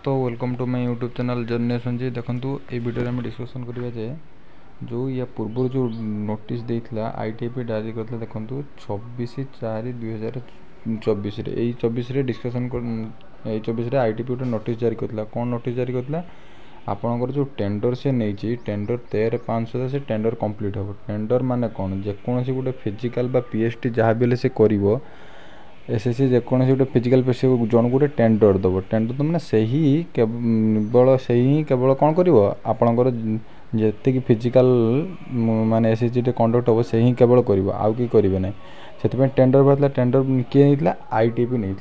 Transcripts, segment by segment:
तो welcome to my YouTube channel generation G. देखो ये वीडियो में डिस्कसन करिया जे जो या पूर्व जो नोटिस देइथिला आईटीपी जारी करथिला देखो 26/4/2024 रे एई 24 रे डिस्कसन एई 24 रे आईटीपी गोटे नोटिस जारी करथिला। कोन नोटिस जारी करथिला आपनकर जो टेंडर से नहीं टेंडर 13/5 सुधा से टेंडर कंप्लीट हो। टेंडर माने कोन जेकोसी गोटे फिजिकल बा पीएसटी जहाँ भी से करिवो एसएससी जेकोसी गोटे फिजिकल पेशी जन गोटे टेंडर दब। टेंडर तो मैंने से ही केवल कौन कर आपणकर जी फिजिकल माने एसएससी कंडक्ट हम से ही केवल कर आउ कि करेंगे ना से टेंडर बाहर। टेंडर किए नहीं आईटीपी नहीं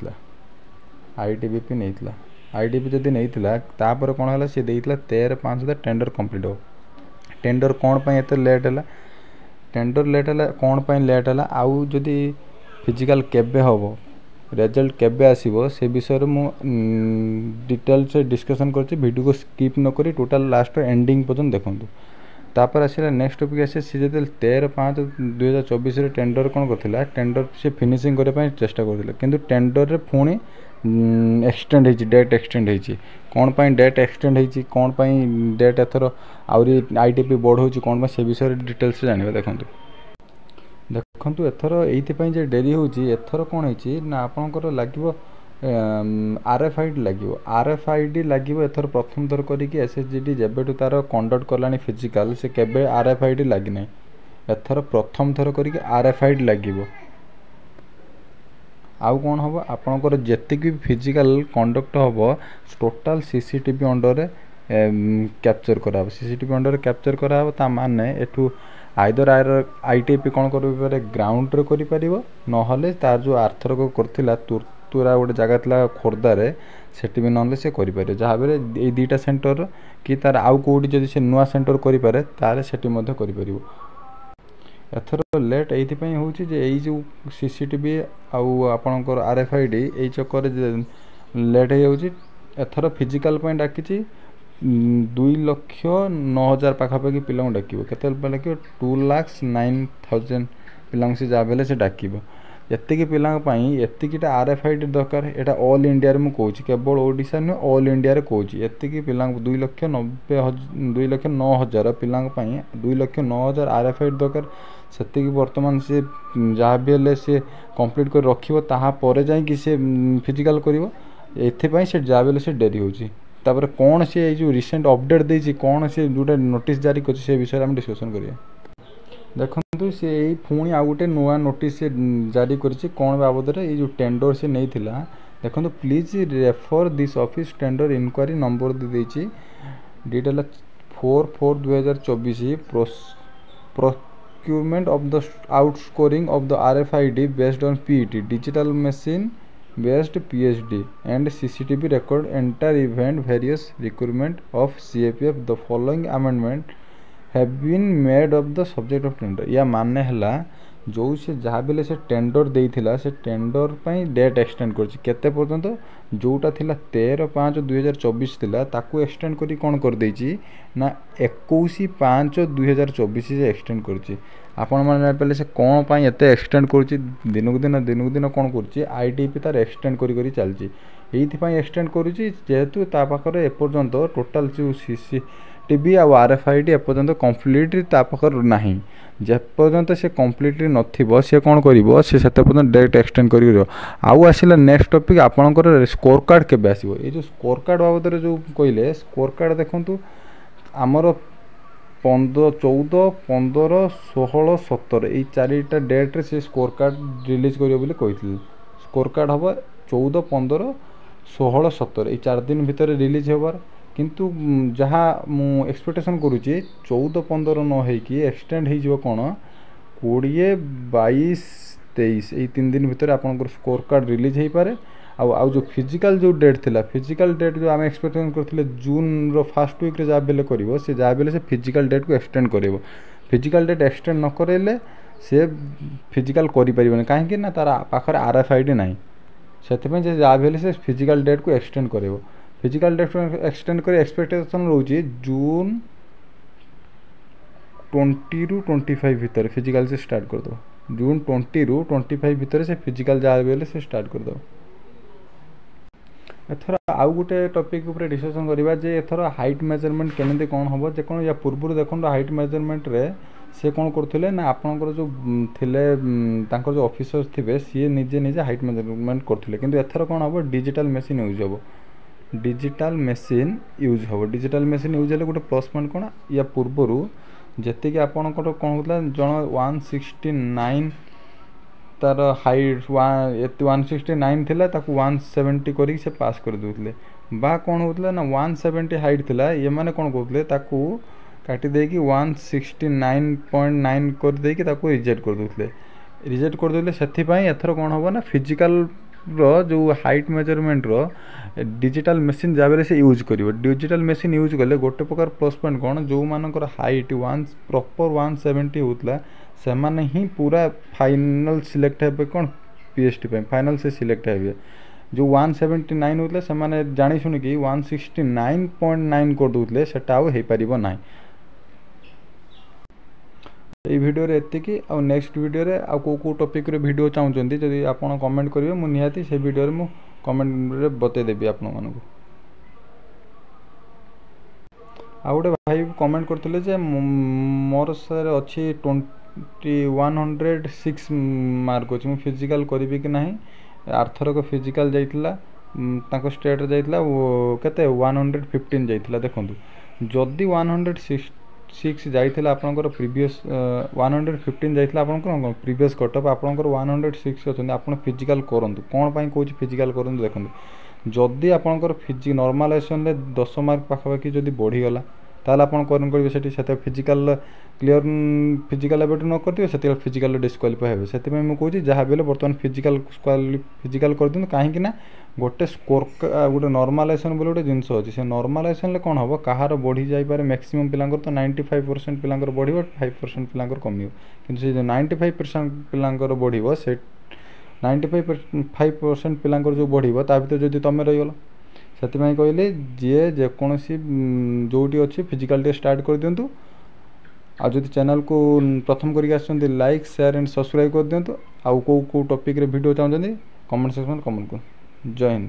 आईटीबीपी नहीं आईटीपी जदि नहीं तापर कौन है सी 13/5 सुधा टेंडर कंप्लीट हो। टेंडर कौन पर एत लेट है टेंडर लेट है कौन पर लेट है आउ जदि फिजिकल केबे हम रिजल्ट केबे आसीबो से विषय में मु डिटेल से डिस्कशन करछि। वीडियो को स्किप न करी टोटल लास्ट एंडिंग पर्यंत देखंतु। तापर आसिला नेक्स्ट टॉपिक आसे सी जते 13/5/2024 रे टेंडर कोन करथिला टेंडर से फिनिशिंग करे पई चेष्टा करथिला किंतु टेंडर रे पुणी एक्सटेंड होइछि डेट एक्सटेंड होइछि। कोन पई डेट एक्सटेंड होइछि कोन पई डेट एथरो आउरी आईटीपी बोर्ड होइछि कोन पई से विषय डिटेल से जानिबा देखंतु। देखो एथर ये डेरी होची एथर कौन है ना आपंकर लगे आरएफआईडी लगे आरएफआईडी लगे एथर प्रथम थर करके एसएसजीडी जेबेठू तार कंडक्ट कलानी फिजिकल से केबे आरएफआईडी लगी ना एथर प्रथम थर करके आरएफआईडी लगे। आउ कौन हम आपंकर जेतिक भी फिजिकल कंडक्ट हम टोटाल सीसीटीवी अंडर कैप्चर करा सीसीटीवी अंडर कैप्चर करा ता माने एठू आइदर आईटीपी कौन कर ग्राउंड रे करि परिबो नहले तार जो आर्थर को करथिला तुरतुरा गोटे जगह थिला खोर्दारे सेठी भी नहले से करि पारे जहाँ बेले ए दुईटा सेंटर कि तार आउ कोडी जदि से नुआ सेंटर करि पारे तारे सेठी मध्य करि परिबो। एथर लेट एथि पई होउची जे एई जो सीसीटीवी आउ आपनकर आरएफआईडी एई चक्कर लेट हो जाउची। एथर फिजिकल पई डाकिची 2,09,000 पाखापाखि पिला डाक के डाक 2,09,000 पिला से जहाँ बेले से डाक एतिक पिलापाई एतिकटा आरएफआईडी दरकार। यहाँ ऑल इंडिया रे मु कहूँ केवल ओडिशा नुहे ऑल इंडिया रे कहूँ एतिक पिला 2,09,000 पिलापाई 2,09,000 आरएफआईडी दरकार। से बर्तमान से जहाँ भी हेल्ले सी कंप्लीट कर रखिबो ताहापर जाई से फिजिकल करिवो एथिपाई से जहाँ बेले से डेरी होची। तापर कौन से जो रिसेंट अपडेट देछि कौन से जोटा नोटिस जारी कर से विषय में डिस्कसन करिया। देखो से पुणी आउ गोटे नुआ नोटिस से जारी करिछि कौन बाबद रे ये जो टेंडर से नहीं थिला। देखो please refer this office tender enquiry number दे देछि detail 4/4/2024 procurement of the outsourcing of the RFID based on PET digital machine based PSD and CCTV record entire event various requirement of CAPF the following amendment have been made of the subject of tender। या माने हला जो से जहाँ बेले से tender देइथिला से tender पई डेट एक्सटेंड करछि केते पर्यंत जोटा थिला 13/5/2024 थिला ताकू एक्सटेंड करी कोन कर देछि ना 21/5/2024 से एक्सटेंड करछि। आपण माने पहले से कोन पई एते एक्सटेंड करछि दिनकु दिन कोन करछि आईटीपी तार एक्सटेंड करी चलछि एइथि पई एक्सटेंड करछि जेहेतु ता पाखरे एपर्यंत टोटल जो सीसीटीवी आ आरएफआईडी एपर्यंत कंप्लीटली ता पाखर नाही जेपर्यंत से कंप्लीटली नथिबो से कोन करिवो से सेते पर्यंत डेट एक्सटेंड करिवो। आउ आसिला नेक्स्ट टॉपिक आपनकर स्कोर कार्ड केबे आसीबो ए जो स्कोर कार्ड बाबद रे जो कइले स्कोर कार्ड देखंतु हमर 14, 15, 16, 17 ये चारिटा डेट रे से स्कोर कार्ड रिलीज करियो बोली कहिथिल। स्कोर कार्ड हबो 14, 15, 16, 17 ये 4 दिन भितर रिलीज होबार किंतु जहाँ मु एक्सपेक्टेशन करूची 14, 15 न है कि एक्सटेंड हो जिवो कोन 20, 22, 23 ये 3 दिन भितर आपनकर स्कोर कार्ड रिलीज हो पारे। आउ जो फिजिकल जो डेट थिला फिजिकल डेट जो आम एक्सपेक्टेशन करथिले जून रो फर्स्ट वीक रे जा बेले करिवो से जा बेले से फिजिकल डेट को एक्सटेंड करिवो। फिजिकल डेट एक्सटेंड न करेले से फिजिकल करि परिबने काहे कि ना तार पाखर आरएफआईडी नाही सेते पे जे जा बेले से फिजिकल डेट को एक्सटेंड करिवो। फिजिकल डेट एक्सटेंड करे एक्सपेक्टेशन रोची जून 20 ରୁ 25 भितर फिजिकल से स्टार्ट कर दो। जून 20 ରୁ 25 भितर से फिजिकल जा बेले से स्टार्ट कर दो। एथर आउ गोटे टॉपिक ऊपर डिस्कशन करबा जे एथर हाइट मेजरमेंट केमिति कोन हबो जे कोन या पूर्व देखन हाइट मेजरमेंट रे से कोन करथिले ना आपनकर जो थिले तांकर जो ऑफिसर थिबे सी निजे निजे हाइट मेजरमेंट करथिले किंतु एथर कोन हबो डिजिटल मशीन यूज हबो डिजिटल मशीन यूज हबो डिजिटल मशीन यूज हेले गोटे प्लस पॉइंट कोन या पूर्वरु जति कि आपनकर कोन होतला जण 169 तार हाइट 169 थिला ताकू 170 करी से पास कर दोतले बा कोन होतला ना 170 हाइट थिला ये माने कोन कहतले ताकू काटी दे कि 169.9 कर दे कि ताकू रिजेक्ट कर दोतले सेथि पई एथर कोन होबो ना फिजिकल रो जो हाइट मेजरमेंट रो डिजिटल मशीन जाबरे से यूज करिवो डिजिटल मशीन यूज करले गोटे प्रकार प्लस पॉइंट कोन जो मानकर हाइट प्रॉपर 170 होतला से माने ही पूरा फाइनल सिलेक्ट हेबे कोन पीएचडी पे फाइनल से सिलेक्ट हेबे जो 179 होतले से माने जानि सुनि कि 169.9 कर दोतले सेटा आ हे परिबो नाही ए वीडियो रे एति कि आ नेक्स्ट वीडियो रे आ को टॉपिक रे वीडियो चाहउचंती जदि आपण कमेंट करिवे मु निहाती से वीडियो रे मु कमेंट रे बते देबी आपण मानको आ गोटे भाई कमेंट करथिले जे मोर सर अछि 106 मार्क अछि मु फिजिकल करिवि कि नाही आर्थर को फिजिकल जाइतला ताको स्टेट रे जाइतला केते 115 जाइतला देखंतु जदी 106 जाइतला आपनकर प्रीवियस 115 जाइतला आपनकर प्रीवियस कटअप आपनकर 106 अछन आपन फिजिकल करंतु कोन पई कोच फिजिकल करंतु देखंतु जदी आपनकर फिजिक नॉर्मलाइजेशन ले 10 मार्क पाखा कि जदी बढ़ी गला ताल आपन करन करबे सेठी सेते फिजिकल क्लियर फिजिकल एबेट न करथिबे सेते फिजिकल डिस्क्वालिफाई हेबे सेते में मु कहूची जहा बेले वर्तमान फिजिकल कर दिनु काहे कि ना गोटे स्कोर गोटे नॉर्मलाइजेशन बोले गोटे जिंस अछि से नॉर्मलाइजेशन ले कोन हबो कहार बढ़ी जाई पारे मैक्सिमम पिलांकर तो 95% पिलांकर बढ़िबो 5% पिलांकर कमियो किंतु से 95% पिलांकर बढ़िबो से 95% पिलांकर जो बढ़िबो ता भीतर जदी तमे रहि गलो सेति में कहले जे जे कोनसी जोटी अछि फिजिकल टे स्टार्ट कर दियंतु आ जदि चैनल को प्रथम करिक आछंती लाइक शेयर एंड सब्सक्राइब कर दियंतु आ को टॉपिक रे वीडियो चाहउछंती कमेंट सेक्शन में कमेंट कर जय हिंद।